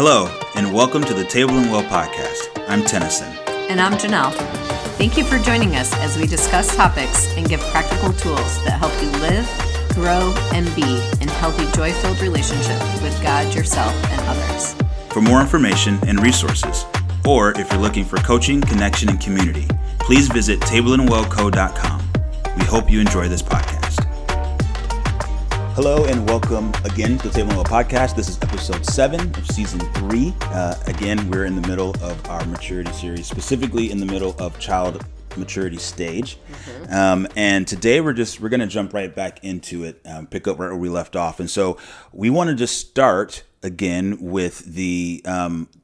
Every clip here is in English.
Hello, and welcome to the Table and Well podcast. I'm Tennison. And I'm Ginelle. Thank you for joining us as we discuss topics and give practical tools that help you live, grow, and be in healthy, joy-filled relationship with God, yourself, and others. For more information and resources, or if you're looking for coaching, connection, and community, please visit tableandwellco.com. We hope you enjoy this podcast. Hello and welcome again to the Table and Well podcast. This is episode 7 of season 3. Again, we're in the middle of our maturity series, specifically in the middle of child maturity stage. And today we're going to jump right back into it, pick up where we left off. And so we want to just start again with the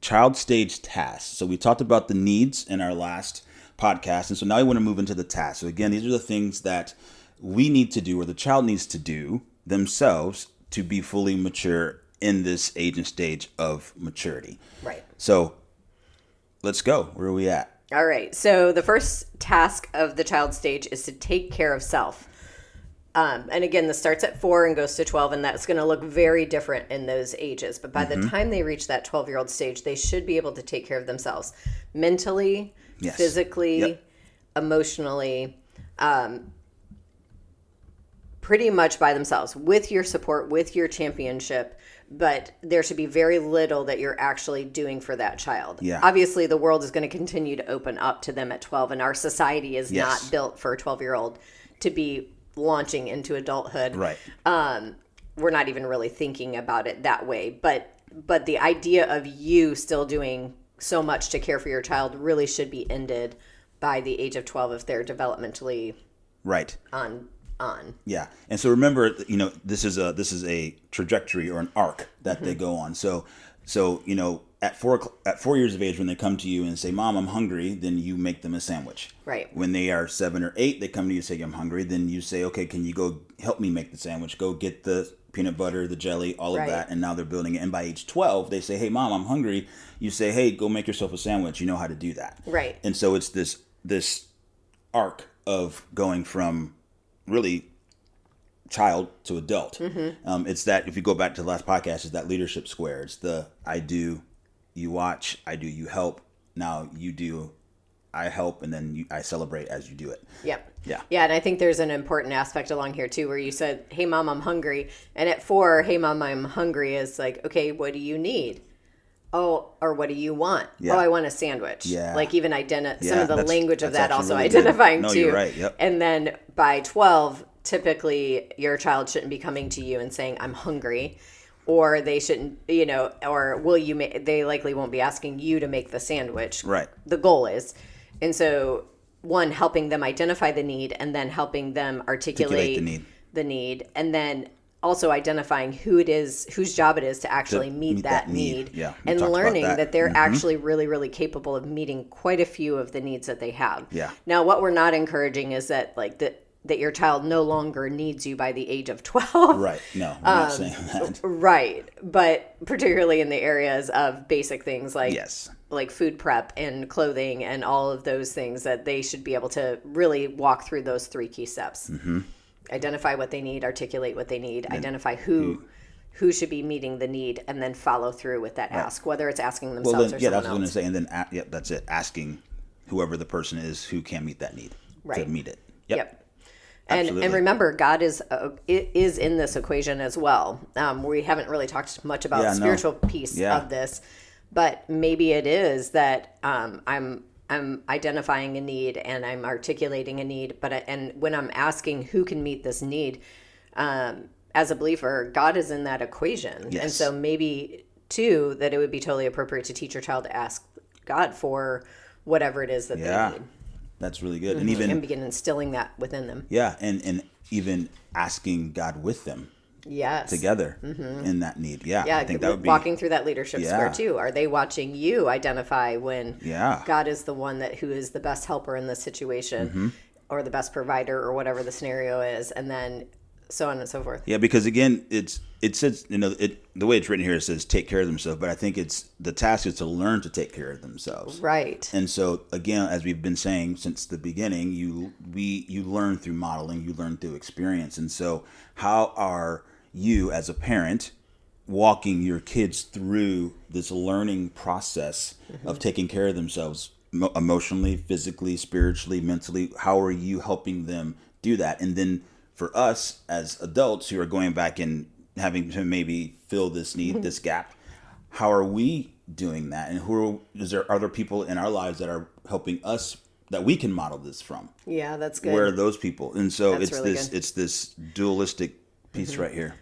child stage tasks. So we talked about the needs in our last podcast. And so now we want to move into the tasks. So again, these are the things that we need to do or the child needs to do themselves to be fully mature in this age and stage of maturity. Right. So let's go. Where are we at? All right. So the first task of the child stage is to take care of self. And again, this starts at 4 and goes to 12, and that's going to look very different in those ages. But by the time they reach that 12-year-old stage, they should be able to take care of themselves mentally, physically, emotionally, pretty much by themselves, with your support, with your championship, but there should be very little that you're actually doing for that child. Yeah. Obviously, the world is going to continue to open up to them at 12, and our society is not built for a 12-year-old to be launching into adulthood. Right. We're not even really thinking about it that way, but the idea of you still doing so much to care for your child really should be ended by the age of 12 if they're developmentally on. Yeah. And so remember, this is a trajectory or an arc that they go on. So, at 4 years of age, when they come to you and say, "Mom, I'm hungry," then you make them a sandwich. Right. When they are 7 or 8, they come to you and say, "I'm hungry." Then you say, "Okay, can you go help me make the sandwich? Go get the peanut butter, the jelly, all of that." And now they're building it. And by age 12, they say, "Hey, Mom, I'm hungry." You say, "Hey, go make yourself a sandwich." You know how to do that. Right. And so it's this arc of going from really child to adult. It's that, if you go back to the last podcast, it's that leadership square. It's the I do, you watch, I do, you help. Now you do, I help, and then I celebrate as you do it. Yep. Yeah. Yeah, and I think there's an important aspect along here too, where you said, "Hey, Mom, I'm hungry," and at 4, "Hey, Mom, I'm hungry" is like, okay, what do you need? Oh, or what do you want? Yeah. Oh, I want a sandwich. Yeah. Like even some of the language of that also really identifying good. No, too. you're right. Yep. And then by 12, typically your child shouldn't be coming to you and saying, "I'm hungry," or they shouldn't, or will you make, they likely won't be asking you to make the sandwich. Right. The goal is. And so one, helping them identify the need, and then helping them articulate the need, and then also identifying who it is, whose job it is to actually meet that need. Yeah, and learning that they're actually really, really capable of meeting quite a few of the needs that they have. Yeah. Now, what we're not encouraging is that that your child no longer needs you by the age of 12. Right. No, we're not saying that. Right. But particularly in the areas of basic things like food prep and clothing and all of those things, that they should be able to really walk through those 3 key steps. Identify what they need, articulate what they need, identify who should be meeting the need, and then follow through with that ask, whether it's asking themselves or someone else. Yeah, that's what I was going to say. And then, that's it. Asking whoever the person is who can meet that need to meet it. Yep. And remember, God is in this equation as well. We haven't really talked much about the spiritual piece of this, but maybe it is that I'm identifying a need and I'm articulating a need, and when I'm asking who can meet this need, as a believer, God is in that equation. Yes. And so maybe too that it would be totally appropriate to teach your child to ask God for whatever it is that they need. That's really good. And begin instilling that within them. Yeah, and even asking God with them. Yes. Together in that need. Yeah. Yeah, I think that would be walking through that leadership square too. Are they watching you identify when God is the one who is the best helper in this situation, or the best provider, or whatever the scenario is, and then so on and so forth. Yeah, because again, it says, the way it's written here, it says take care of themselves, but I think the task is to learn to take care of themselves. Right. And so again, as we've been saying since the beginning, you learn through modeling, you learn through experience. And so how are you as a parent walking your kids through this learning process of taking care of themselves emotionally, physically, spiritually, mentally? How are you helping them do that? And then for us as adults who are going back and having to maybe fill this need, this gap, how are we doing that? And is there other people in our lives that are helping us that we can model this from? Yeah, that's good. Where are those people? And so That's really good. it's this dualistic piece right here.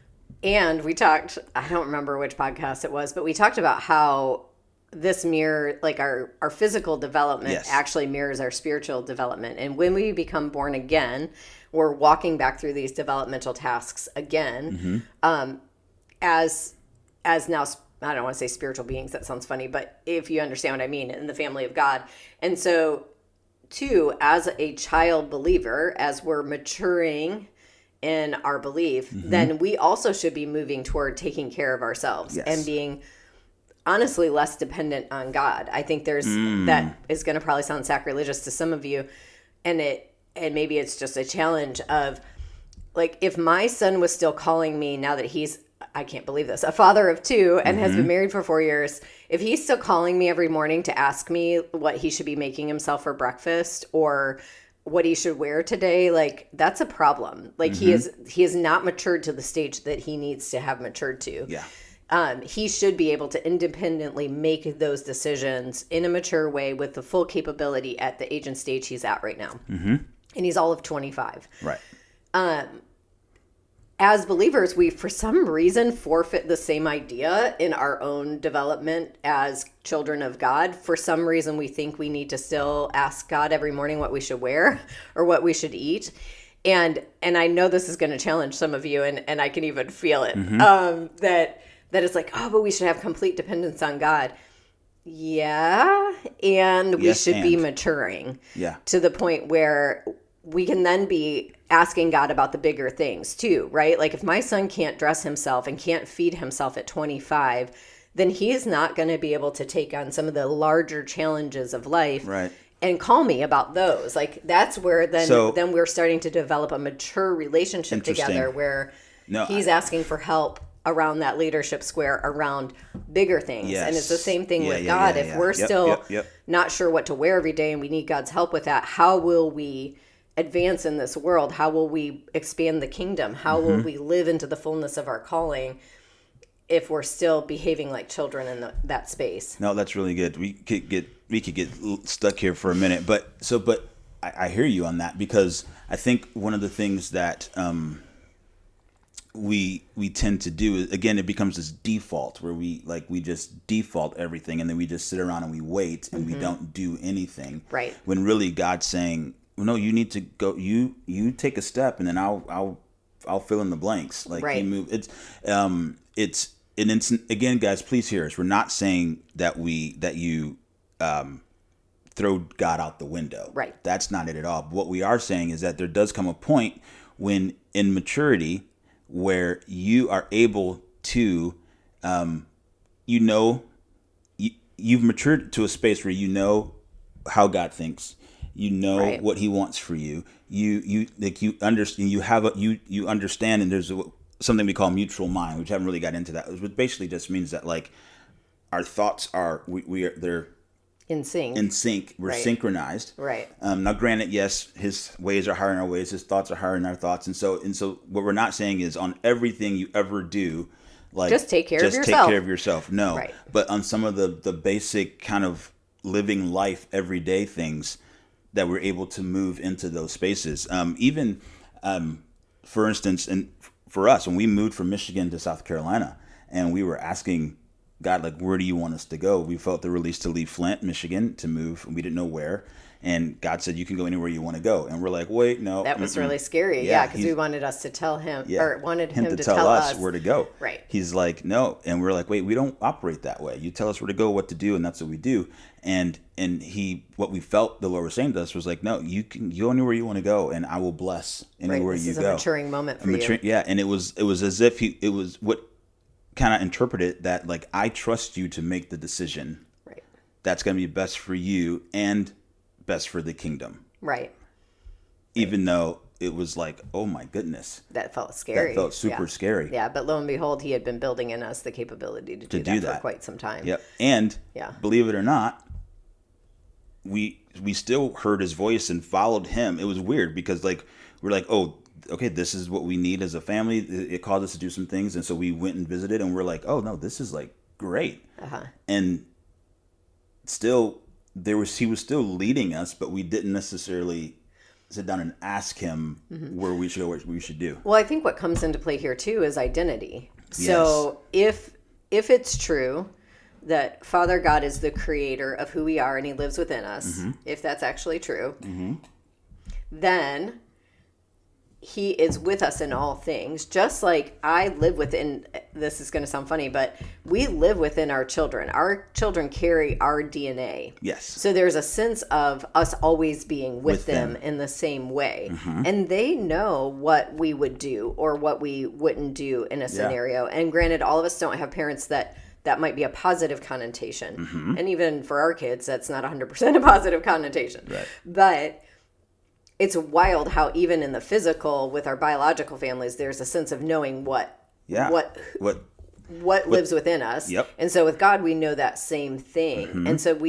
And we talked, I don't remember which podcast it was, but we talked about how this mirror, like our physical development actually mirrors our spiritual development. And when we become born again, we're walking back through these developmental tasks again, as now, I don't want to say spiritual beings, that sounds funny, but if you understand what I mean, in the family of God. And so too, as a child believer, as we're maturing in our belief, then we also should be moving toward taking care of ourselves and being honestly less dependent on God. I think there's that is going to probably sound sacrilegious to some of you, and maybe it's just a challenge of, like, if my son was still calling me now that he's, I can't believe this, a father of 2 and has been married for 4 years, if he's still calling me every morning to ask me what he should be making himself for breakfast or what he should wear today, like, that's a problem. Like, he is not matured to the stage that he needs to have matured to. Yeah. He should be able to independently make those decisions in a mature way with the full capability at the age and stage he's at right now. And he's all of 25. Right. As believers, we, for some reason, forfeit the same idea in our own development as children of God. For some reason, we think we need to still ask God every morning what we should wear or what we should eat. And I know this is going to challenge some of you, and I can even feel it, that it's like, oh, but we should have complete dependence on God. Yeah, and we should be maturing to the point where we can then be asking God about the bigger things too, right? Like, if my son can't dress himself and can't feed himself at 25, then he's not going to be able to take on some of the larger challenges of life. Right. And call me about those. Like, that's where then we're starting to develop a mature relationship together where he's asking for help around that leadership square around bigger things. Yes. And it's the same thing with God. If we're still not sure what to wear every day and we need God's help with that, how will we advance in this world? How will we expand the kingdom? How will we live into the fullness of our calling if we're still behaving like children in that space? No, that's really good. We could get stuck here for a minute, but I hear you on that, because I think one of the things that we tend to do is, again, it becomes this default where we just default everything, and then we just sit around and we wait and we don't do anything. Right. When really God's saying, well, no, you need to go. You take a step, and then I'll fill in the blanks. Like, you move. It's again, guys, please hear us. We're not saying that you throw God out the window. Right. That's not it at all. But what we are saying is that there does come a point when, in maturity, where you are able to, you've matured to a space where you know how God thinks. You know what He wants for you. You understand. You understand, and there's something we call mutual mind, which I haven't really got into that. It basically just means that, like, our thoughts are they're in sync. We're synchronized. Right. Now, granted, yes, His ways are higher than our ways. His thoughts are higher than our thoughts. And so what we're not saying is on everything you ever do, like, just take care of yourself. Take care of yourself. No. Right. But on some of the basic kind of living life, everyday things, that we're able to move into those spaces. Even, for instance, and for us, when we moved from Michigan to South Carolina, and we were asking God, like, where do you want us to go? We felt the release to leave Flint, Michigan, to move, and we didn't know where. And God said, you can go anywhere you want to go. And we're like, wait, no. That was really scary. Yeah, because we wanted us to tell him, or wanted him to tell us where to go. Right. He's like, no. And we're like, wait, we don't operate that way. You tell us where to go, what to do, and that's what we do. And what we felt the Lord was saying to us was like, no, you can go anywhere you want to go, and I will bless anywhere you go. This is a maturing moment for you. Yeah, and it was as if it was what kind of interpreted that, like, I trust you to make the decision. Right. That's going to be best for you and best for the kingdom. Right. Even though it was like, oh my goodness. That felt scary. That felt super scary. Yeah, but lo and behold, he had been building in us the capability to do that for quite some time. Yep. And believe it or not, we still heard his voice and followed him. It was weird because like we're like, oh, okay, this is what we need as a family. It caused us to do some things, and so we went and visited, and we're like, oh no, this is like great. And still, he was still leading us, but we didn't necessarily sit down and ask him where we should go, what we should do. Well, I think what comes into play here too is identity. So if it's true that Father God is the creator of who we are and he lives within us, if that's actually true, then he is with us in all things, just like I live within, this is going to sound funny, but we live within our children. Our children carry our DNA. Yes. So there's a sense of us always being with them in the same way. And they know what we would do or what we wouldn't do in a scenario. And granted, all of us don't have parents that might be a positive connotation. And even for our kids, that's not 100% a positive connotation. Right. But it's wild how even in the physical with our biological families, there's a sense of knowing what lives within us. Yep. And so with God, we know that same thing. And so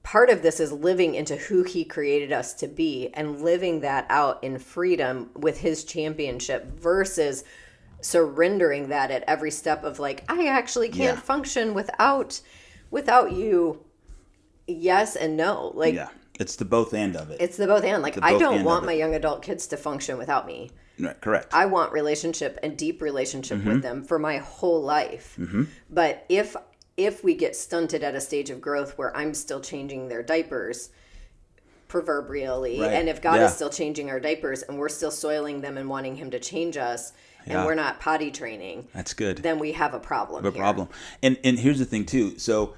part of this is living into who he created us to be and living that out in freedom with his championship versus surrendering that at every step of like, I actually can't function without you. Yes and no. Like, it's the both and of it. It's the both and. Like, I don't want my young adult kids to function without me. Right, correct. I want relationship and deep relationship with them for my whole life. But if we get stunted at a stage of growth where I'm still changing their diapers, proverbially, and if God is still changing our diapers and we're still soiling them and wanting him to change us, and we're not potty training, that's good. Then we have a problem. And here's the thing too. So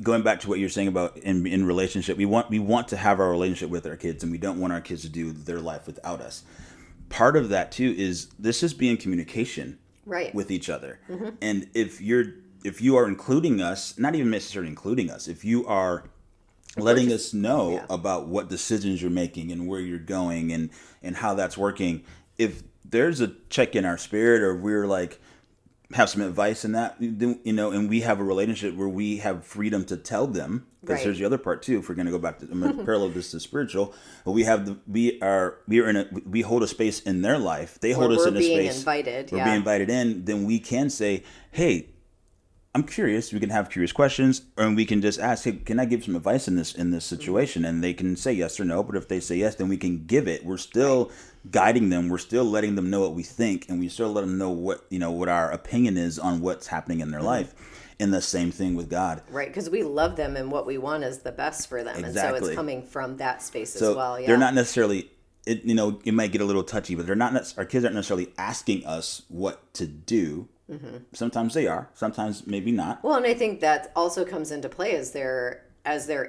going back to what you're saying about in relationship, we want to have our relationship with our kids, and we don't want our kids to do their life without us. Part of that too is this is being communication with each other. And if you are including us, not even necessarily including us, if you are letting us know about what decisions you're making and where you're going and how that's working, if there's a check in our spirit, or we're like have some advice in that, you know, and we have a relationship where we have freedom to tell them, because there's the other part too. If we're going to go back to, I'm going to parallel this to spiritual, but we hold a space in their life. They hold us in a space. We're being invited in. Then we can say, hey, I'm curious. We can have curious questions, and we can just ask, hey, can I give some advice in this situation? And they can say yes or no. But if they say yes, then we can give it. We're still guiding them. We're still letting them know what we think, and we still let them know what our opinion is on what's happening in their life. And the same thing with God. Right, because we love them, and what we want is the best for them. Exactly. And so it's coming from that space as well. They're not necessarily, it might get a little touchy, but our kids aren't necessarily asking us what to do. Sometimes they are, sometimes maybe not. Well, and I think that also comes into play as they're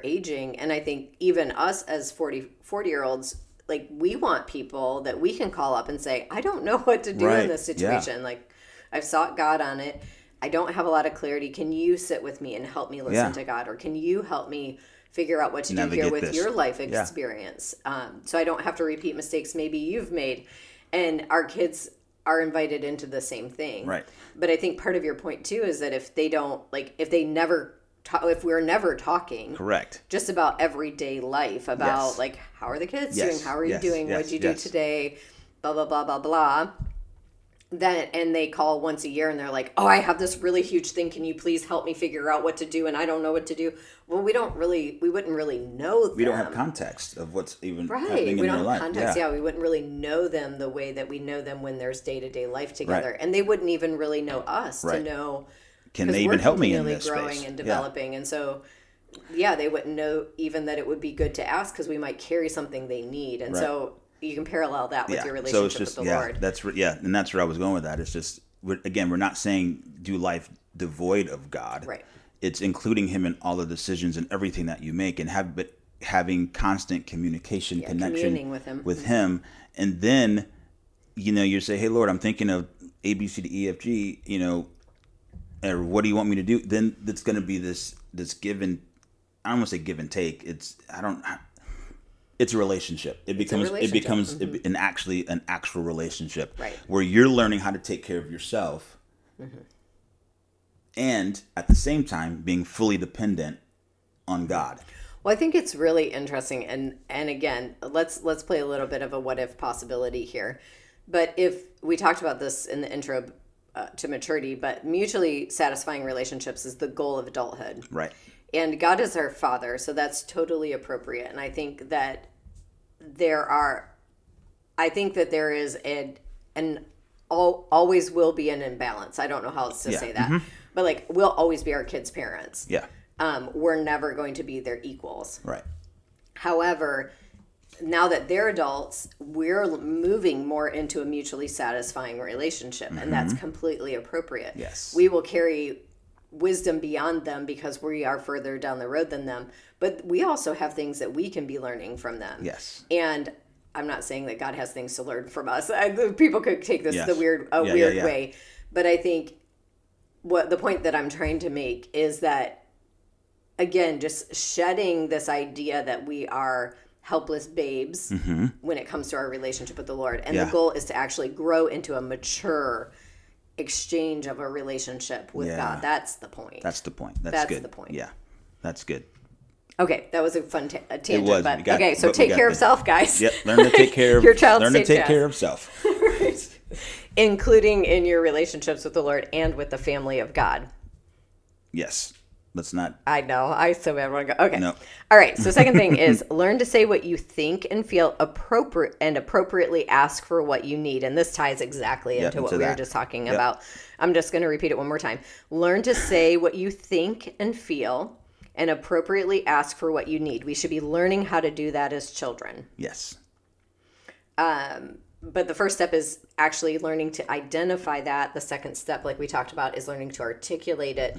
aging. And I think even us as 40-year-olds, like, we want people that we can call up and say, I don't know what to do in this situation. Like, I've sought God on it. I don't have a lot of clarity. Can you sit with me and help me listen to God? Or can you help me figure out what to do here with your life experience? So I don't have to repeat mistakes maybe you've made. And our kids are invited into the same thing. Right. But I think part of your point too is that if we're never talking, correct, just about everyday life, about like, how are the kids doing? How are you doing? What'd you do today? Blah, blah, blah, blah, blah. And they call once a year and they're like, oh, I have this really huge thing. Can you please help me figure out what to do? And I don't know what to do. Well, we wouldn't really know them. We don't have context of what's even happening in their life. We don't have context. We wouldn't really know them the way that we know them when there's day-to-day life together. Right. And they wouldn't even really know us to know. Can they even help me in this growing space? And developing. And so, they wouldn't know even that it would be good to ask, because we might carry something they need. And so you can parallel that with your relationship with the Lord. And that's where I was going with that. It's just, we're not saying do life devoid of God. Right. It's including him in all the decisions and everything that you make, and having constant connection with him. And then, you say, hey, Lord, I'm thinking of A, B, C, D, E, F, G, or what do you want me to do? Then it's going to be this give and, I don't want to say give and take. it's a relationship. It becomes an actual relationship, right, where you're learning how to take care of yourself, and at the same time being fully dependent on God. Well, I think it's really interesting, and again, let's play a little bit of a what if possibility here. But if we talked about this in the intro to maturity, but mutually satisfying relationships is the goal of adulthood, right? And God is our Father, so that's totally appropriate. And I think that there is always will be an imbalance. I don't know how else to say that, but like we'll always be our kids' parents. Yeah. We're never going to be their equals. Right. However, now that they're adults, we're moving more into a mutually satisfying relationship, and that's completely appropriate. Yes. We will carry wisdom beyond them because we are further down the road than them, but we also have things that we can be learning from them. Yes. And I'm not saying that God has things to learn from us. People could take this the weird way, but I think what the point that I'm trying to make is that, again, just shedding this idea that we are helpless babes when it comes to our relationship with the Lord. And the goal is to actually grow into a mature exchange of a relationship with God. That's the point. That's the point. That's good. The point. Yeah, that's good. Okay, that was a fun tangent. It was. But so take care of self, guys. Yep, learn to take care of your child. Learn to take care of self. Right. Including in your relationships with the Lord and with the family of God. Yes. Let's not. I know. I so bad want to go. Okay. No. All right. So second thing is learn to say what you think and feel appropriate and appropriately ask for what you need. And this ties exactly into what we were just talking about. I'm just going to repeat it one more time. Learn to say what you think and feel and appropriately ask for what you need. We should be learning how to do that as children. Yes. But the first step is actually learning to identify that. The second step, like we talked about, is learning to articulate it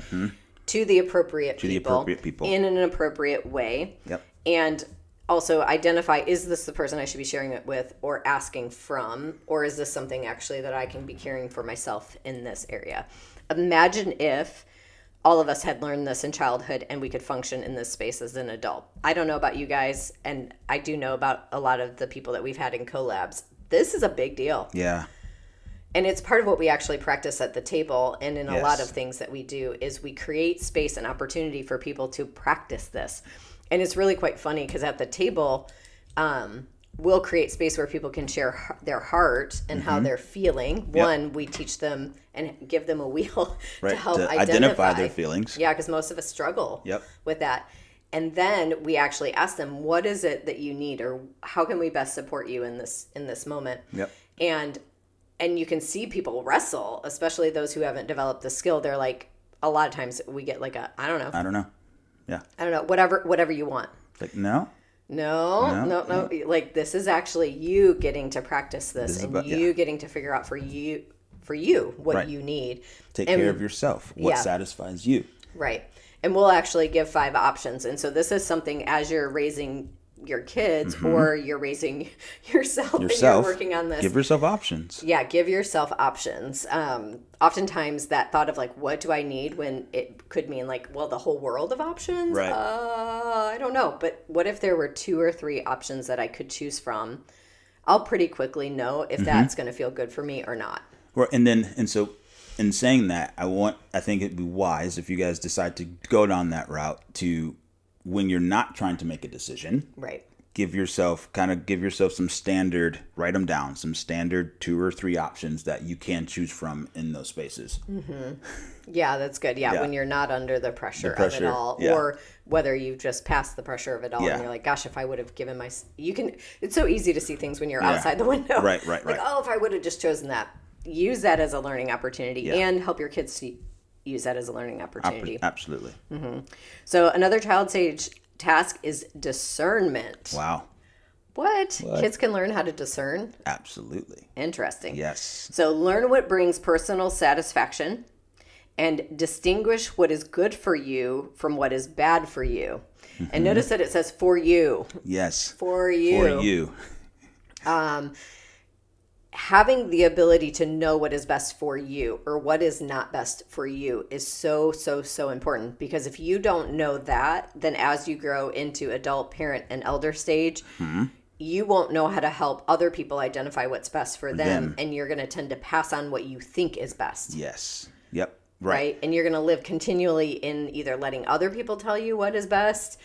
to the appropriate people in an appropriate way. Yep. And also identify, is this the person I should be sharing it with or asking from, or is this something actually that I can be caring for myself in this area? Imagine if all of us had learned this in childhood and we could function in this space as an adult. I don't know about you guys, and I do know about a lot of the people that we've had in collabs. This is a big deal. Yeah. And it's part of what we actually practice at the table, and in a lot of things that we do is we create space and opportunity for people to practice this. And it's really quite funny because at the table, we'll create space where people can share their heart and how they're feeling. One, we teach them and give them a wheel to help identify their feelings. Yeah, because most of us struggle with that. And then we actually ask them, what is it that you need, or how can we best support you in this moment? Yep. And you can see people wrestle, especially those who haven't developed the skill. They're like, a lot of times we get like I don't know. Yeah. I don't know. Whatever you want. Like, no. Like, this is actually you getting to practice this and you getting to figure out for you what you need. Take care of yourself. What satisfies you. Right. And we'll actually give 5 options. And so this is something as you're raising your kids or you're raising yourself and you're working on this. Give yourself options. Yeah, give yourself options. Oftentimes that thought of like, what do I need, when it could mean like, well, the whole world of options? Right. I don't know. But what if there were 2 or 3 options that I could choose from? I'll pretty quickly know if that's going to feel good for me or not. Well, and so in saying that, I think it'd be wise if you guys decide to go down that route to, when you're not trying to make a decision, right? Give yourself some standard, write them down, some standard 2 or 3 options that you can choose from in those spaces. Yeah, that's good. Yeah, when you're not under the pressure of it all, or whether you just passed the pressure of it all and you're like, gosh, if I would have given it's so easy to see things when you're outside the window. Right. Like, oh, if I would have just chosen that. Use that as a learning opportunity and help your kids to use that as a learning opportunity. Absolutely. So another child stage task is discernment. Wow. What? Kids can learn how to discern? Absolutely. Interesting. Yes. So learn what brings personal satisfaction and distinguish what is good for you from what is bad for you. And notice that it says for you. Yes. For you. For you. having the ability to know what is best for you or what is not best for you is so, so, so important. Because if you don't know that, then as you grow into adult, parent, and elder stage, you won't know how to help other people identify what's best for them. And you're going to tend to pass on what you think is best. Yes. Yep. Right. And you're going to live continually in either letting other people tell you what is best,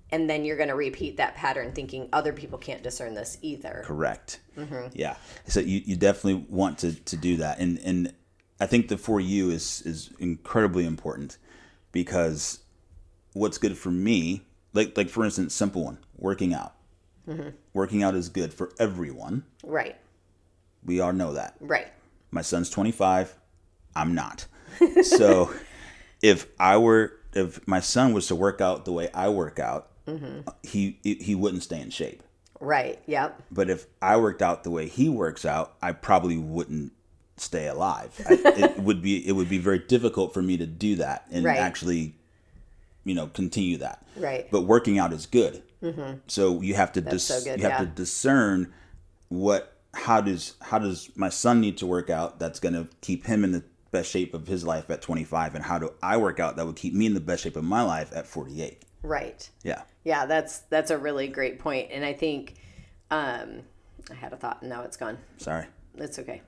and then you're going to repeat that pattern thinking other people can't discern this either. Correct. Yeah. So you definitely want to do that. And I think the for you is incredibly important, because what's good for me, like for instance, simple one, working out. Working out is good for everyone. Right. We all know that. Right. My son's 25. I'm not. So if my son was to work out the way I work out, he wouldn't stay in shape. Right. Yep. But if I worked out the way he works out, I probably wouldn't stay alive. It would be very difficult for me to do that and actually, continue that. Right. But working out is good. So you have to to discern how does my son need to work out that's going to keep him in the best shape of his life at 25, and how do I work out that would keep me in the best shape of my life at 48. Right. Yeah. Yeah, that's a really great point. And I think I had a thought and now it's gone. Sorry. It's okay.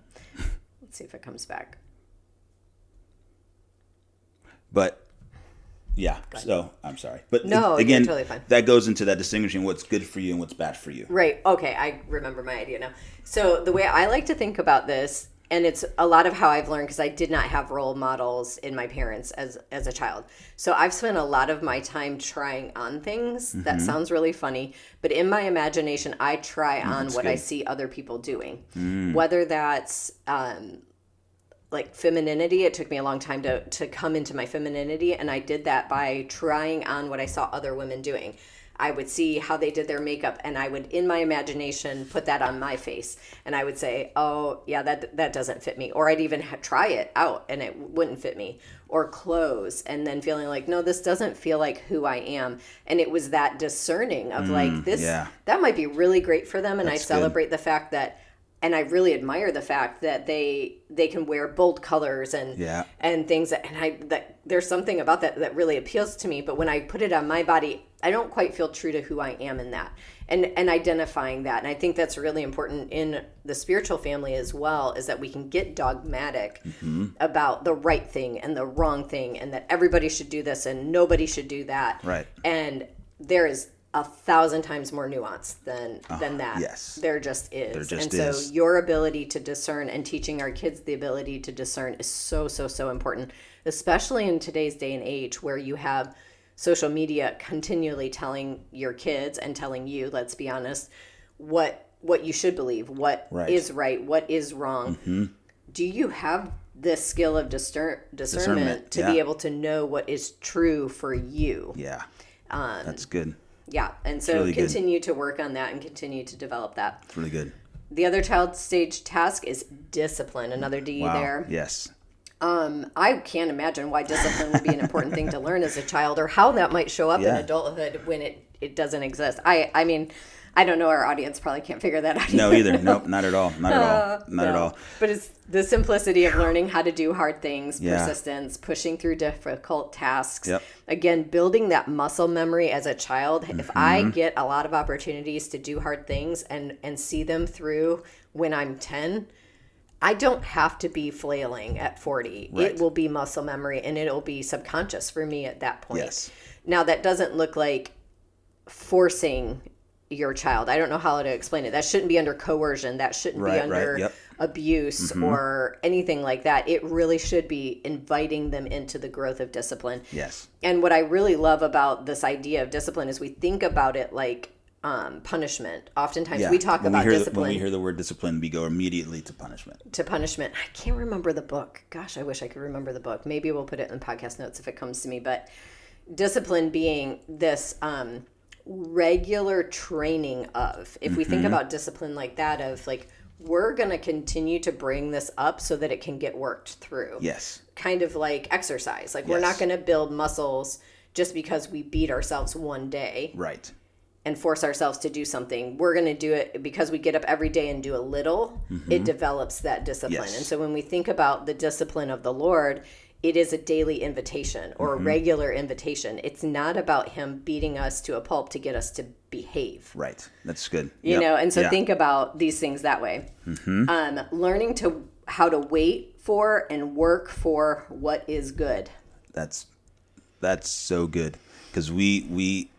Let's see if it comes back. But yeah, so I'm sorry. But no, again, you're totally fine. That goes into that distinguishing what's good for you and what's bad for you. Right. Okay, I remember my idea now. So the way I like to think about this, and it's a lot of how I've learned, because I did not have role models in my parents as a child. So I've spent a lot of my time trying on things. That sounds really funny, but in my imagination, I try on what I see other people doing. Whether that's like femininity, it took me a long time to come into my femininity, and I did that by trying on what I saw other women doing. I would see how they did their makeup, and I would, in my imagination, put that on my face. And I would say, oh, yeah, that doesn't fit me. Or I'd even try it out, and it wouldn't fit me. Or clothes, and then feeling like, no, this doesn't feel like who I am. And it was that discerning of that might be really great for them. And I celebrate the fact that, and I really admire the fact that they can wear bold colors and things. And there's something about that really appeals to me. But when I put it on my body, I don't quite feel true to who I am in that, and identifying that. And I think that's really important in the spiritual family as well, is that we can get dogmatic about the right thing and the wrong thing, and that everybody should do this and nobody should do that. Right. And there is 1,000 times more nuance than that. Yes. There just is. There just is. So your ability to discern, and teaching our kids the ability to discern, is so, so, so important, especially in today's day and age where you have social media continually telling your kids and telling you, let's be honest, what you should believe, what is right, what is wrong. Do you have this skill of discernment to be able to know what is true for you? Yeah. That's good. Yeah. And so really continue to work on that and continue to develop that. It's really good. The other child stage task is discipline. Another D there. Yes. I can't imagine why discipline would be an important thing to learn as a child, or how that might show up in adulthood when it doesn't exist. I mean, I don't know. Our audience probably can't figure that out. No, either. Nope, not at all. Not at all. But it's the simplicity of learning how to do hard things, persistence, pushing through difficult tasks. Yep. Again, building that muscle memory as a child. If I get a lot of opportunities to do hard things and see them through when I'm 10, I don't have to be flailing at 40. Right. It will be muscle memory, and it'll be subconscious for me at that point. Yes. Now, that doesn't look like forcing your child. I don't know how to explain it. That shouldn't be under coercion. That shouldn't be under abuse or anything like that. It really should be inviting them into the growth of discipline. Yes. And what I really love about this idea of discipline is we think about it like punishment. Oftentimes we talk about discipline. When we hear the word discipline, we go immediately to punishment. I can't remember the book. Gosh, I wish I could remember the book. Maybe we'll put it in the podcast notes if it comes to me. But discipline being this regular training of, if we think about discipline like that, of like, we're going to continue to bring this up so that it can get worked through. Yes. Kind of like exercise. Like we're not going to build muscles just because we beat ourselves one day. Right. and force ourselves to do something. We're going to do it because we get up every day and do a little. It develops that discipline. Yes. And so when we think about the discipline of the Lord, it is a daily invitation or a regular invitation. It's not about him beating us to a pulp to get us to behave. Right. That's good. You know, and so think about these things that way. Learning how to wait for and work for what is good. That's so good, because we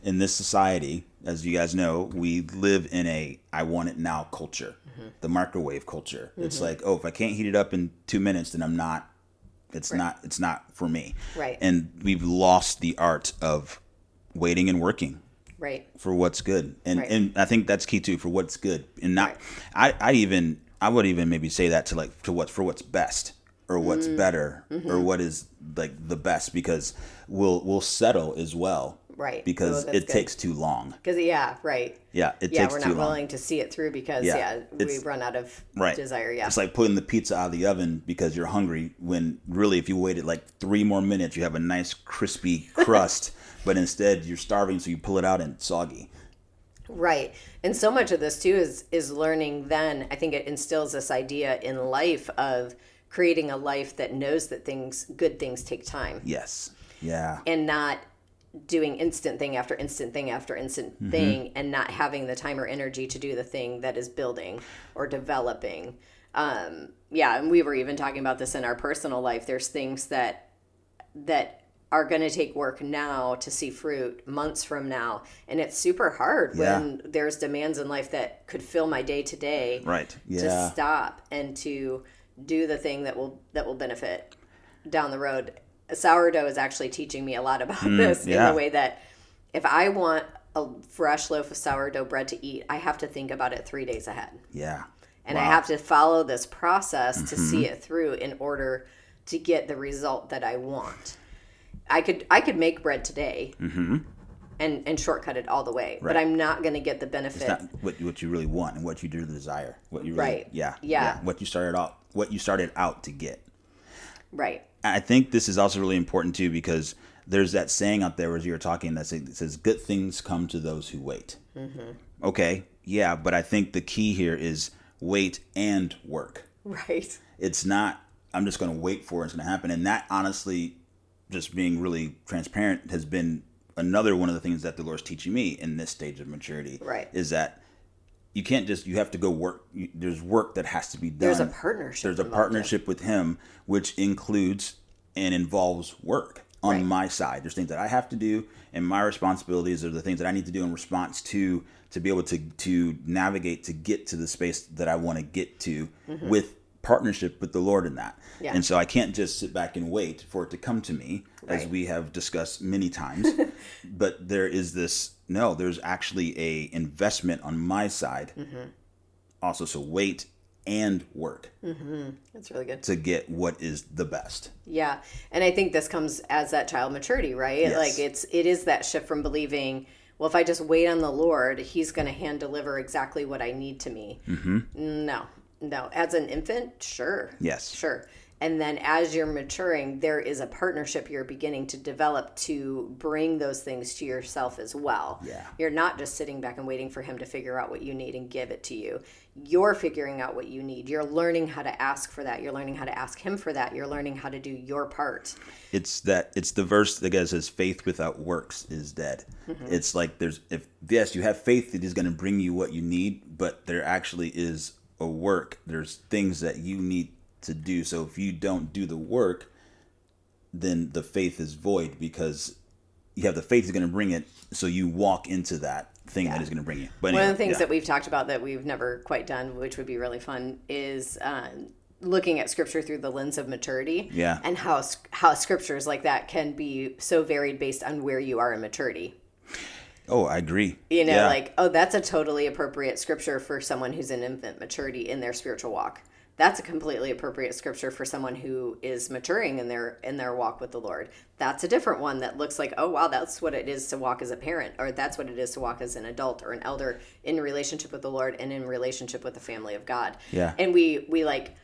in this society, as you guys know, we live in a I want it now culture, the microwave culture. It's like, oh, if I can't heat it up in 2 minutes, then I'm not. It's not for me. Right. And we've lost the art of waiting and working. Right. For what's good, and I think that's key too, for what's good, and not. I would even maybe say that to what's best, or what's better, or what is like the best, because we'll settle as well. Right. Because it takes too long. Because it takes too long. We're not willing to see it through because we run out of desire. Yeah. It's like putting the pizza out of the oven because you're hungry, when really if you waited like 3 more minutes, you have a nice crispy crust, but instead you're starving, so you pull it out and it's soggy. Right. And so much of this too is learning then. I think it instills this idea in life of creating a life that knows that good things take time. Yes. Yeah. And not doing instant thing after instant thing after instant thing, and not having the time or energy to do the thing that is building or developing. And we were even talking about this in our personal life. There's things that are going to take work now to see fruit months from now, and it's super hard when there's demands in life that could fill my day to day. Right. Yeah. To stop and to do the thing that will benefit down the road. Sourdough is actually teaching me a lot about this in the way that if I want a fresh loaf of sourdough bread to eat, I have to think about it 3 days ahead. Yeah. And I have to follow this process to see it through in order to get the result that I want. I could make bread today and shortcut it all the way, but I'm not going to get the benefit. It's not what you really want and what you do desire. What you really, yeah. What you started out to get. Right. I think this is also really important too, because there's that saying out there as you were talking that says good things come to those who wait. Okay, yeah, but I think the key here is wait and work. Right. It's not I'm just going to wait for it's going to happen, and that honestly, just being really transparent, has been another one of the things that the Lord's teaching me in this stage of maturity. Right. Is that you can't just, you have to go work. There's work that has to be done. There's a partnership. There's a partnership with him, which includes and involves work on my side. There's things that I have to do, and my responsibilities are the things that I need to do in response to be able to navigate to get to the space that I want to get to with partnership with the Lord in that. Yeah. And so I can't just sit back and wait for it to come to me, as we have discussed many times. But there is there's actually a investment on my side also. So wait and work. That's really good. To get what is the best. Yeah. And I think this comes as that child maturity, right? Yes. Like it is that shift from believing, well, if I just wait on the Lord, he's going to hand deliver exactly what I need to me. No. As an infant, sure. Yes. Sure. And then as you're maturing, there is a partnership you're beginning to develop to bring those things to yourself as well. Yeah. You're not just sitting back and waiting for him to figure out what you need and give it to you. You're figuring out what you need. You're learning how to ask for that. You're learning how to ask him for that. You're learning how to do your part. It's the verse that says faith without works is dead. It's like you have faith that is going to bring you what you need, but there actually is a work. There's things that you need to do. So if you don't do the work, then the faith is void, because you have the faith is going to bring it. So you walk into that thing that is going to bring you. But one of the things that we've talked about that we've never quite done, which would be really fun, is looking at scripture through the lens of maturity. Yeah. And how scriptures like that can be so varied based on where you are in maturity. Oh, I agree. That's a totally appropriate scripture for someone who's in infant maturity in their spiritual walk. That's a completely appropriate scripture for someone who is maturing in their walk with the Lord. That's a different one that looks like, oh, wow, that's what it is to walk as a parent, or that's what it is to walk as an adult or an elder in relationship with the Lord and in relationship with the family of God. Yeah. And we like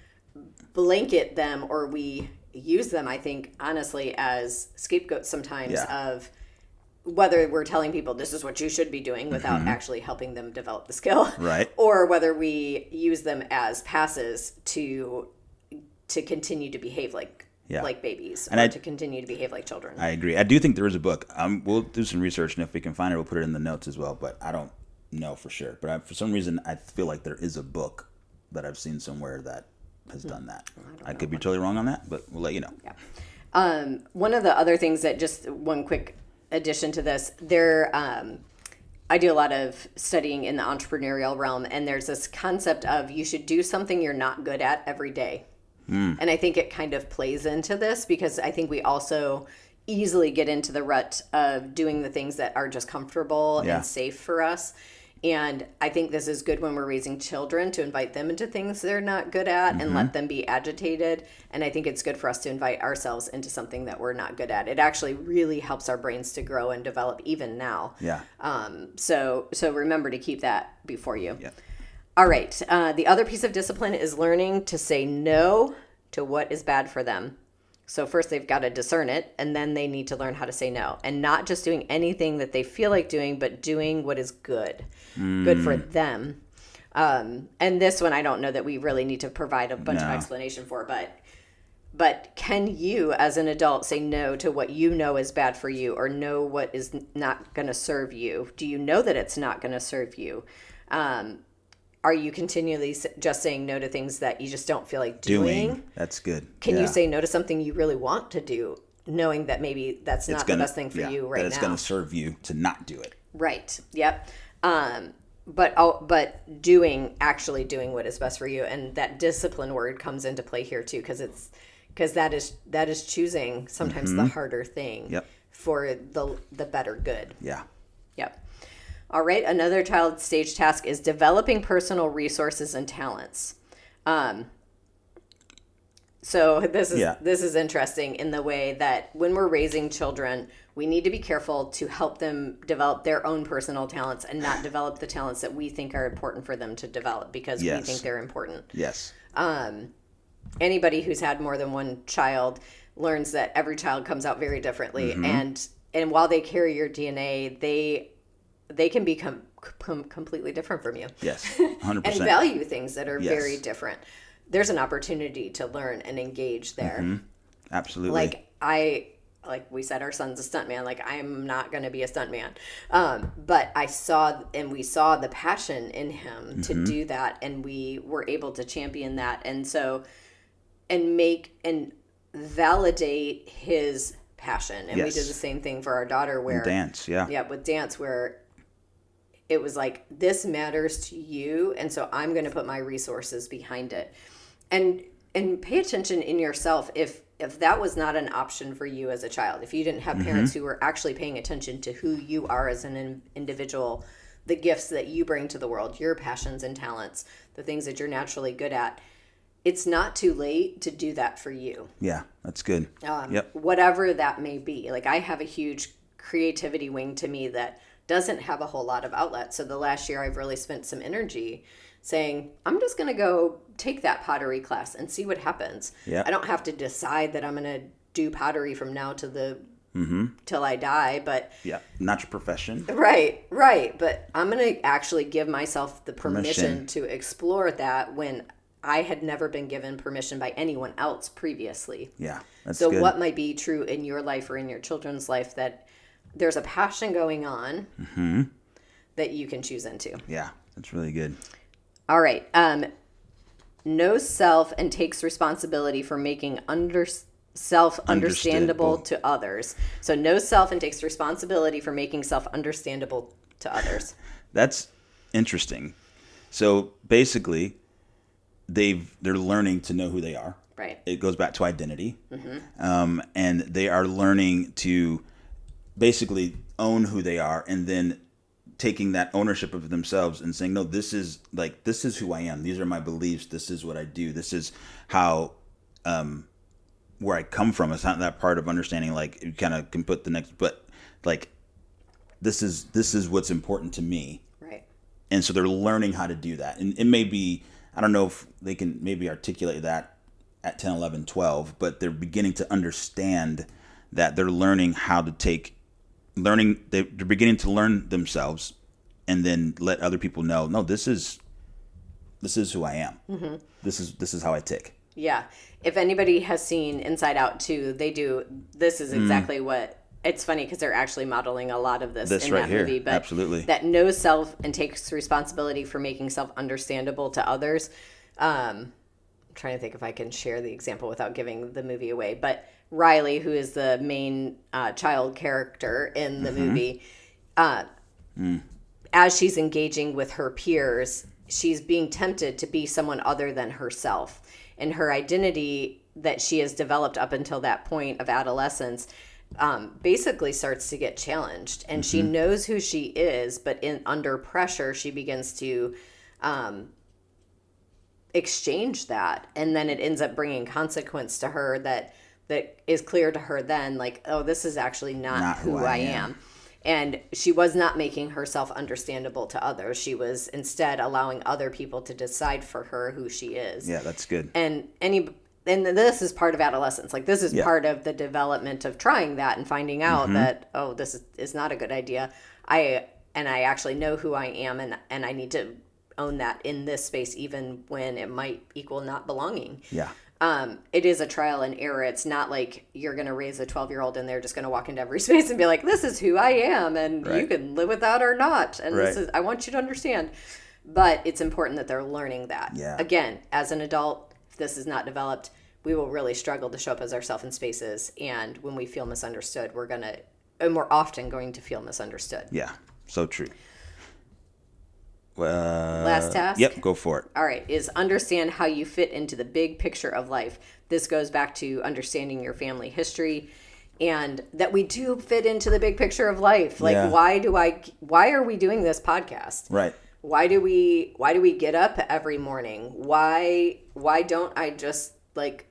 blanket them, or we use them, I think, honestly, as scapegoats sometimes of whether we're telling people this is what you should be doing without actually helping them develop the skill, right? Or whether we use them as passes to continue to behave like babies, or to continue to behave like children. I agree. I do think there is a book. We'll do some research, and if we can find it, we'll put it in the notes as well. But I don't know for sure. But for some reason, I feel like there is a book that I've seen somewhere that has done that. I could be totally wrong on that, but we'll let you know. Yeah. One of the other things that, just one quick addition to this, I do a lot of studying in the entrepreneurial realm, and there's this concept of you should do something you're not good at every day. And I think it kind of plays into this, because I think we also easily get into the rut of doing the things that are just comfortable and safe for us. And I think this is good when we're raising children, to invite them into things they're not good at and let them be agitated. And I think it's good for us to invite ourselves into something that we're not good at. It actually really helps our brains to grow and develop even now. Yeah. So remember to keep that before you. Yeah. All right. The other piece of discipline is learning to say no to what is bad for them. So first they've got to discern it, and then they need to learn how to say no, and not just doing anything that they feel like doing, but doing what is good for them. And this one, I don't know that we really need to provide a bunch of explanation for, but can you as an adult say no to what you know is bad for you, or know what is not going to serve you? Do you know that it's not going to serve you? Are you continually just saying no to things that you just don't feel like doing? That's good. Can you say no to something you really want to do, knowing that maybe that's not the best thing for you right now? That it's going to serve you to not do it. Right. Yep. But actually doing what is best for you, and that discipline word comes into play here too, because that is choosing sometimes the harder thing for the better good. Yeah. Yep. All right, another child stage task is developing personal resources and talents. So this is interesting in the way that when we're raising children, we need to be careful to help them develop their own personal talents and not develop the talents that we think are important for them to develop because we think they're important. Yes. Anybody who's had more than one child learns that every child comes out very differently, and while they carry your DNA, they can become completely different from you. Yes, 100%. And value things that are very different. There's an opportunity to learn and engage there. Absolutely. Like we said, our son's a stuntman. Like, I'm not going to be a stuntman. But we saw the passion in him to do that, and we were able to champion that. And so, and validate his passion. And we did the same thing for our daughter with dance, where it was like, this matters to you, and so I'm going to put my resources behind it. And pay attention in yourself if that was not an option for you as a child, if you didn't have parents who were actually paying attention to who you are as an individual, the gifts that you bring to the world, your passions and talents, the things that you're naturally good at, it's not too late to do that for you. Yeah, that's good. Whatever that may be. Like, I have a huge creativity wing to me that doesn't have a whole lot of outlets. So the last year I've really spent some energy saying, I'm just going to go take that pottery class and see what happens. I don't have to decide that I'm going to do pottery from now to till I die, but not your profession. Right. But I'm going to actually give myself the permission to explore that when I had never been given permission by anyone else previously. Yeah, that's so good. What might be true in your life or in your children's life, that there's a passion going on that you can choose into. Yeah, that's really good. All right. Knows self and takes responsibility for making self understandable to others. So knows self and takes responsibility for making self understandable to others. That's interesting. So basically, they're learning to know who they are. Right. It goes back to identity. And they are learning to basically own who they are, and then taking that ownership of themselves and saying, no, this is who I am. These are my beliefs. This is what I do. This is how, where I come from. It's not that part of understanding, like, you kind of can put the next, but like, this is what's important to me. Right. And so they're learning how to do that. And it may be, I don't know if they can maybe articulate that at 10, 11, 12, but they're beginning to understand that they're learning how to take they're beginning to learn themselves, and then let other people know, no, this is who I am. Mm-hmm. This is how I tick. Yeah. If anybody has seen Inside Out 2, this is exactly what, it's funny because they're actually modeling a lot of this in right that here. movie. But absolutely. That knows self and takes responsibility for making self understandable to others. I'm trying to think if I can share the example without giving the movie away. But Riley, who is the main child character in the movie, as she's engaging with her peers, she's being tempted to be someone other than herself. And her identity that she has developed up until that point of adolescence basically starts to get challenged. And she knows who she is, but under pressure, she begins to exchange that. And then it ends up bringing consequence to her that is clear to her then, like, oh, this is actually not who I am. And she was not making herself understandable to others. She was instead allowing other people to decide for her who she is. Yeah, that's good. And this is part of adolescence. Like, this is part of the development of trying that and finding out that, oh, this is not a good idea. I actually know who I am, and I need to own that in this space, even when it might equal not belonging. Yeah. It is a trial and error. It's not like you're going to raise a 12-year-old and they're just going to walk into every space and be like, this is who I am, and you can live with that or not. And this is, I want you to understand. But it's important that they're learning that. Yeah. Again, as an adult, if this is not developed, we will really struggle to show up as ourselves in spaces. And when we feel misunderstood, we're often going to feel misunderstood. Yeah, so true. Last task? Yep, go for it. All right, is understand how you fit into the big picture of life. This goes back to understanding your family history and that we do fit into the big picture of life. Like, why are we doing this podcast? Right. Why do we get up every morning? Why don't I just like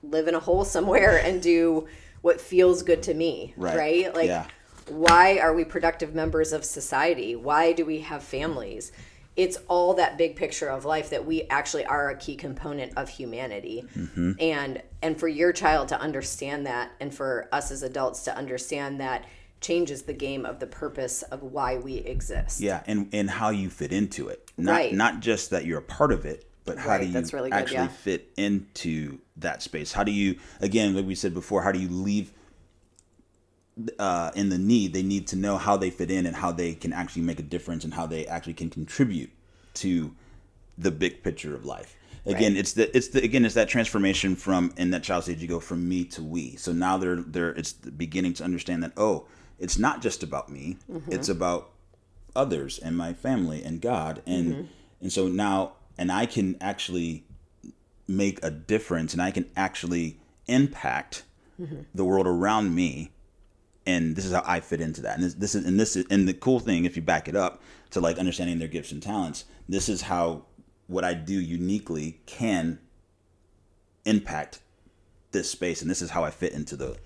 live in a hole somewhere and do what feels good to me? Right? Like, why are we productive members of society? Why do we have families? It's all that big picture of life that we actually are a key component of humanity. Mm-hmm. And for your child to understand that, and for us as adults to understand that, changes the game of the purpose of why we exist. Yeah, and how you fit into it. Not just that you're a part of it, but how do you really actually fit into that space? How do you, again, like we said before, how do you leave in the need? They need to know how they fit in and how they can actually make a difference and how they actually can contribute to the big picture of life. Again, it's that transformation from, in that child stage, you go from me to we. So now it's beginning to understand that, oh, it's not just about me. Mm-hmm. It's about others and my family and God. And so now, and I can actually make a difference, and I can actually impact the world around me. And this is how I fit into that. And this is the cool thing, if you back it up to like understanding their gifts and talents, this is how what I do uniquely can impact this space. And this is how I fit into the...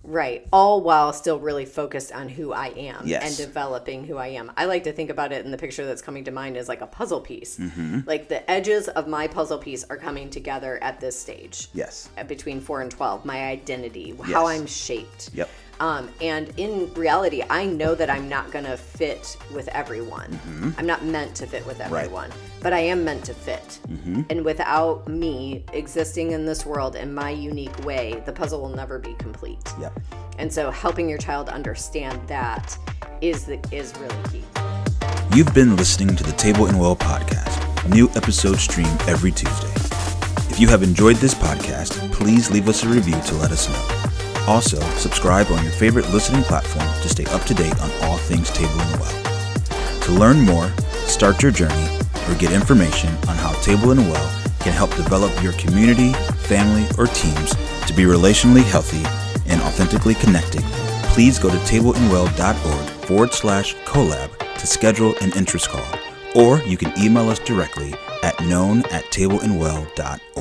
Right. All while still really focused on who I am and developing who I am. I like to think about it in the picture that's coming to mind as like a puzzle piece. Mm-hmm. Like the edges of my puzzle piece are coming together at this stage. Yes. Between 4 and 12, my identity, how I'm shaped. Yep. And in reality, I know that I'm not going to fit with everyone. Mm-hmm. I'm not meant to fit with everyone, but I am meant to fit. Mm-hmm. And without me existing in this world in my unique way, the puzzle will never be complete. Yep. And so helping your child understand that is really key. You've been listening to the Table and Well podcast. New episodes stream every Tuesday. If you have enjoyed this podcast, please leave us a review to let us know. Also, subscribe on your favorite listening platform to stay up to date on all things Table and Well. To learn more, start your journey, or get information on how Table and Well can help develop your community, family, or teams to be relationally healthy and authentically connected, please go to tableandwell.org/collab to schedule an interest call, or you can email us directly at known@tableandwell.org.